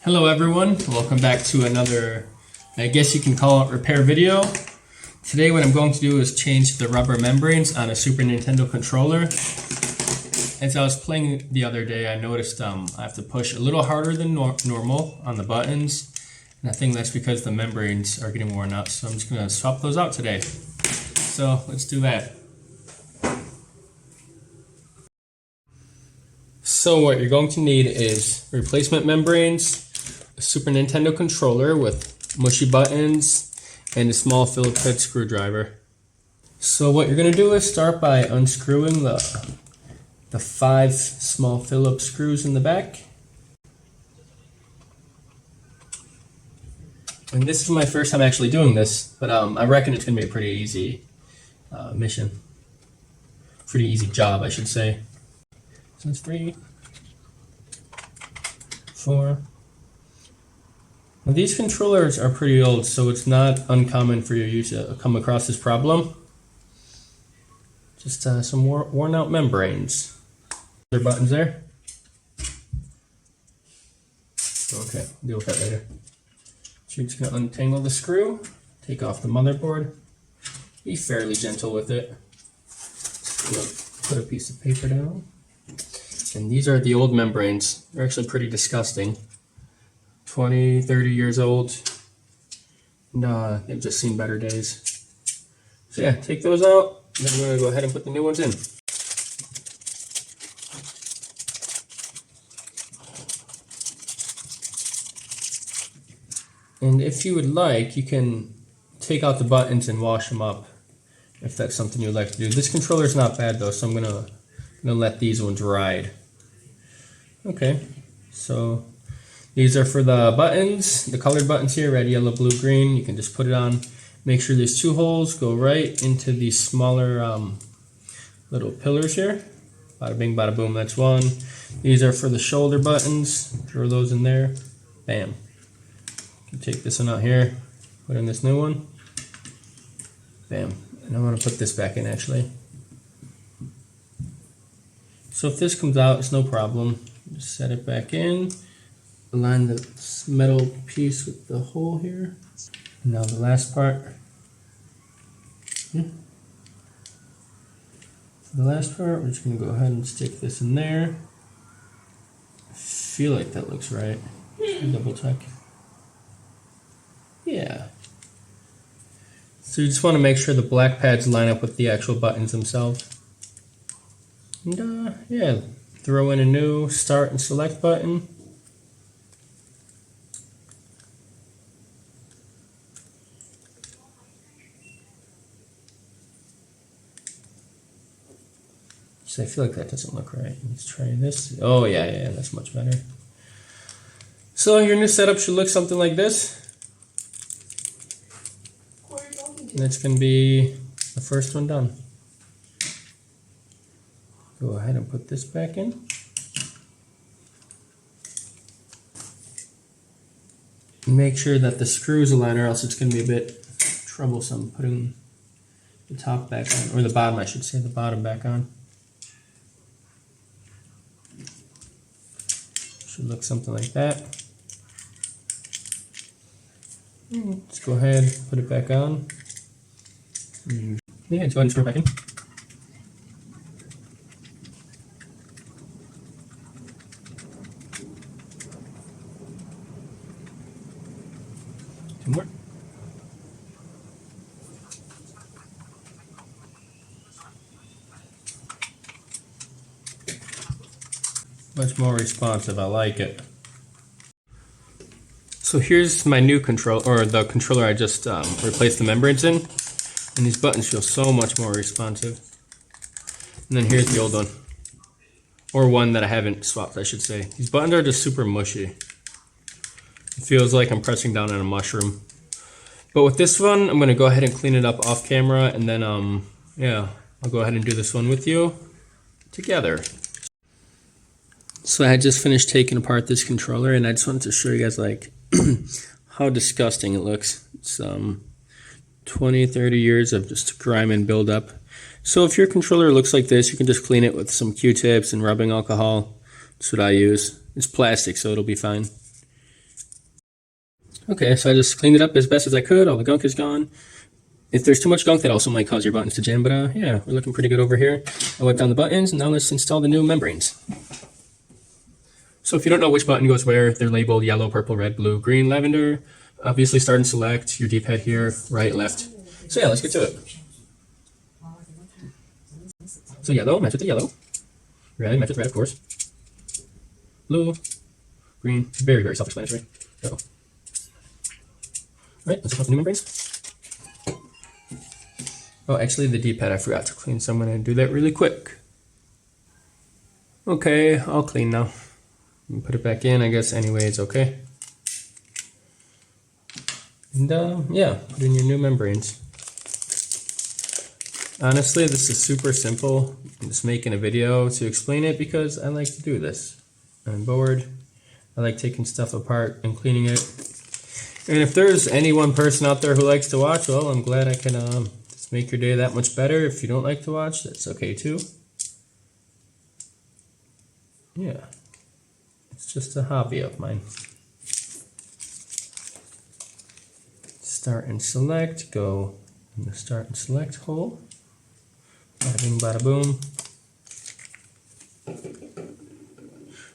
Hello everyone, welcome back to another, I guess you can call it repair video. Today what I'm going to do is change the rubber membranes on a Super Nintendo controller. As I was playing the other day, I noticed I have to push a little harder than normal on the buttons. And I think that's because the membranes are getting worn out, so I'm just going to swap those out today. So let's do that. So what you're going to need is replacement membranes, a Super Nintendo controller with mushy buttons, and a small Phillips head screwdriver. So what you're going to do is start by unscrewing the 5 small Phillips screws in the back. And this is my first time actually doing this, but I reckon it's going to be a pretty easy mission. Pretty easy job, I should say. So it's 3, 4. Now these controllers are pretty old, so it's not uncommon for you to come across this problem. Just some worn out membranes. There are buttons there. Okay, we'll deal with that later. So you're just going to untangle the screw, take off the motherboard, be fairly gentle with it. Put a piece of paper down. And these are the old membranes. They're actually pretty disgusting. 20, 30 years old. And they've just seen better days. So yeah, take those out. And then we're going to go ahead and put the new ones in. And if you would like, you can take out the buttons and wash them up, if that's something you'd like to do. This controller is not bad though, so I'm gonna let these ones ride. Okay, so these are for the buttons, the colored buttons here, red, yellow, blue, green. You can just put it on. Make sure these 2 holes go right into these smaller little pillars here. Bada bing, bada boom, that's one. These are for the shoulder buttons. Throw those in there. Bam. You take this one out here, put in this new one. Bam. And I'm going to put this back in actually. So if this comes out, it's no problem. Just set it back in. Align the metal piece with the hole here. And now the last part. For the last part, we're just going to go ahead and stick this in there. I feel like that looks right. Double check. Yeah. So you just want to make sure the black pads line up with the actual buttons themselves. And yeah, throw in a new start and select button. So I feel like that doesn't look right. Let's try this. Oh yeah, that's much better. So your new setup should look something like this. And that's going to be the first one done. Go ahead and put this back in. Make sure that the screws align, or else it's going to be a bit troublesome putting the top back on, or the bottom, I should say, the bottom back on. Should look something like that. Let's go ahead and put it back on. Yeah, let's go ahead and screw it back in. Two more. Much more responsive, I like it. So here's my new control, or the controller I just replaced the membranes in. And these buttons feel so much more responsive. And then here's the old one. Or one that I haven't swapped, I should say. These buttons are just super mushy. It feels like I'm pressing down on a mushroom. But with this one, I'm going to go ahead and clean it up off camera. And then, yeah, I'll go ahead and do this one with you together. So I had just finished taking apart this controller. And I just wanted to show you guys, like, how disgusting it looks. It's 20, 30 years of just grime and buildup. So if your controller looks like this, you can just clean it with some Q-tips and rubbing alcohol. That's what I use. It's plastic, so it'll be fine. Okay, so I just cleaned it up as best as I could. All the gunk is gone. If there's too much gunk, that also might cause your buttons to jam, but yeah, we're looking pretty good over here. I wiped down the buttons, and now let's install the new membranes. So if you don't know which button goes where, they're labeled yellow, purple, red, blue, green, lavender. Obviously start and select your D-pad here, right, left. So yeah, let's get to it. So yellow, match with the yellow. Red, match with red, of course. Blue, green, very, very self-explanatory. All right, let's open up the new membranes. Oh, actually the D-pad I forgot to clean, so I'm gonna do that really quick. Okay, all clean now. Put it back in, I guess anyways, okay. And yeah, put in your new membranes. Honestly, this is super simple. I'm just making a video to explain it because I like to do this. I'm bored. I like taking stuff apart and cleaning it. And if there's any one person out there who likes to watch, well, I'm glad I can just make your day that much better. If you don't like to watch, that's okay too. Yeah, it's just a hobby of mine. Start and select, go in the start and select hole. Bada bing, bada boom.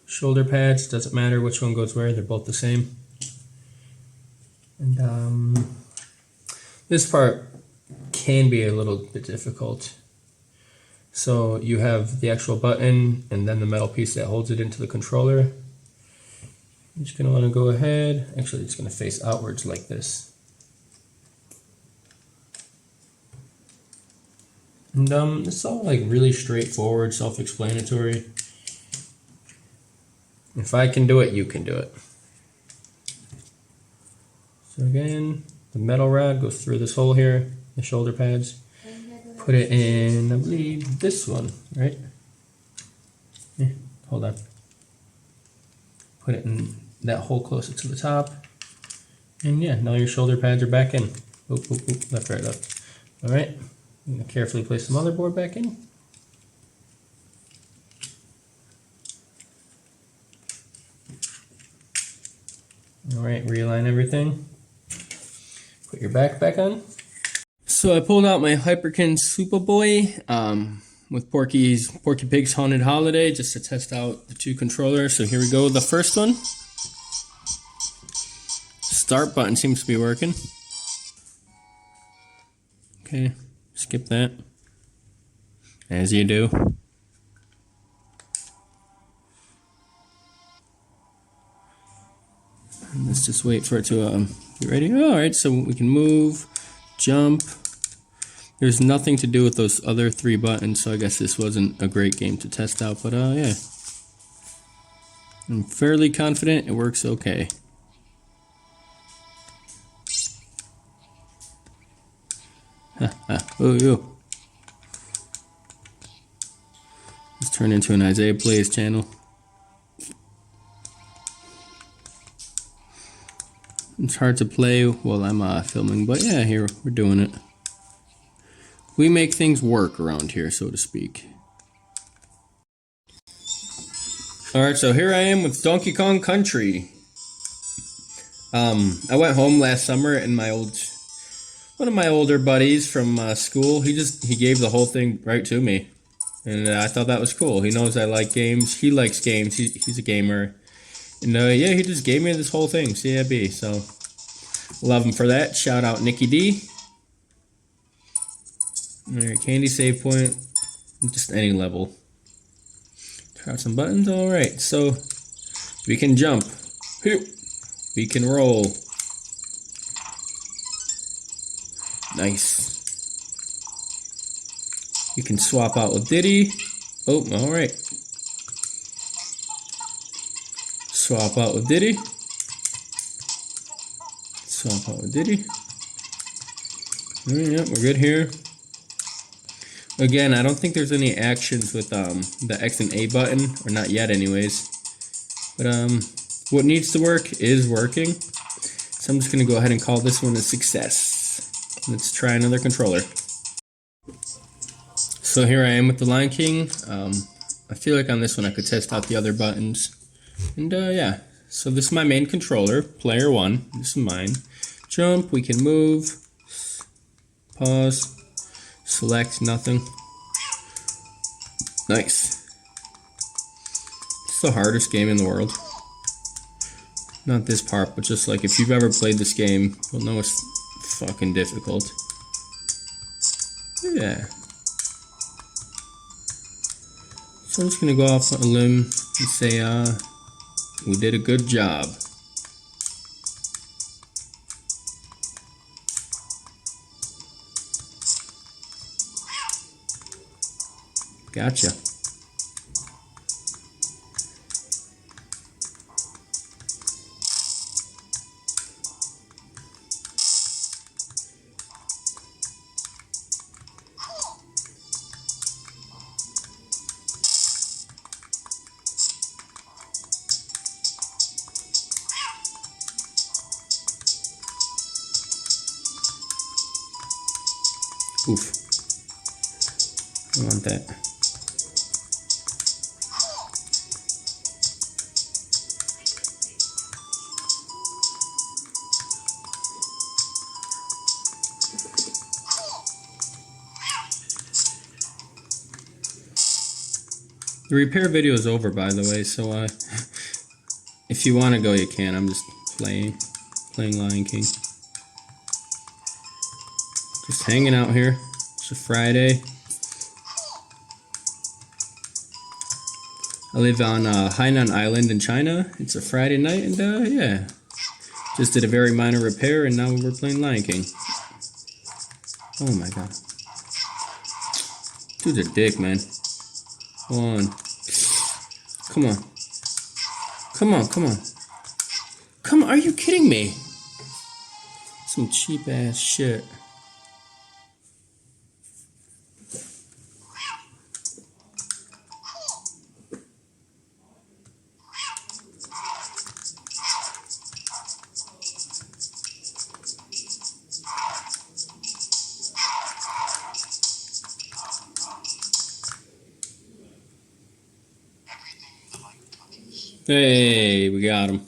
Shoulder pads, doesn't matter which one goes where, they're both the same. And this part can be a little bit difficult. So you have the actual button and then the metal piece that holds it into the controller. You're just going to want to go ahead, actually it's going to face outwards like this. And it's all like really straightforward, self-explanatory. If I can do it, you can do it. So again, the metal rod goes through this hole here, the shoulder pads. Put it in, I believe, this one, right? Yeah, hold on. Put it in that hole closer to the top. And yeah, now your shoulder pads are back in. Oop, oop, oop, left, right, left. All right. I'm going to carefully place the motherboard back in. Alright, realign everything. Put your back on. So I pulled out my Hyperkin Superboy with Porky Pig's Haunted Holiday just to test out the two controllers. So here we go, the first one. Start button seems to be working. Okay. Skip that, as you do. And let's just wait for it to get ready. Alright, so we can move, jump. There's nothing to do with those other three buttons, so I guess this wasn't a great game to test out, but yeah. I'm fairly confident it works okay. Oh, yo. Let's turn into an Isaiah Plays channel. It's hard to play while I'm filming, but yeah, here we're doing it. We make things work around here, so to speak. Alright, so here I am with Donkey Kong Country. I went home last summer and one of my older buddies from school, he gave the whole thing right to me. And I thought that was cool. He knows I like games. He likes games. He's a gamer. And yeah, he just gave me this whole thing, CIB. So, love him for that. Shout out Nicky D. Alright, candy save point. Just any level. Try out some buttons. Alright, so we can jump. We can roll. Nice. You can swap out with Diddy. Oh, alright. Swap out with Diddy. Swap out with Diddy. Yep, we're good here. Again, I don't think there's any actions with the X and A button, or not yet anyways. But what needs to work is working. So I'm just going to go ahead and call this one a success. Let's try another controller. So here I am with the Lion King. I feel like on this one I could test out the other buttons. And yeah, So this is my main controller, player 1. This is mine. Jump, we can move. Pause. Select, nothing. Nice. It's the hardest game in the world. Not this part, but just like if you've ever played this game, you'll know it's fucking difficult. Yeah. So I'm just gonna go off on a limb and say, we did a good job. Gotcha. Oof. I want that. The repair video is over, by the way, so if you want to go, you can. I'm just playing Lion King. Just hanging out here. It's a Friday. I live on Hainan Island in China. It's a Friday night, and yeah. Just did a very minor repair, and now we're playing Lion King. Oh my god. Dude's a dick, man. Come on. Come on. Come on, come on. Come on, are you kidding me? Some cheap ass shit. Hey, we got him.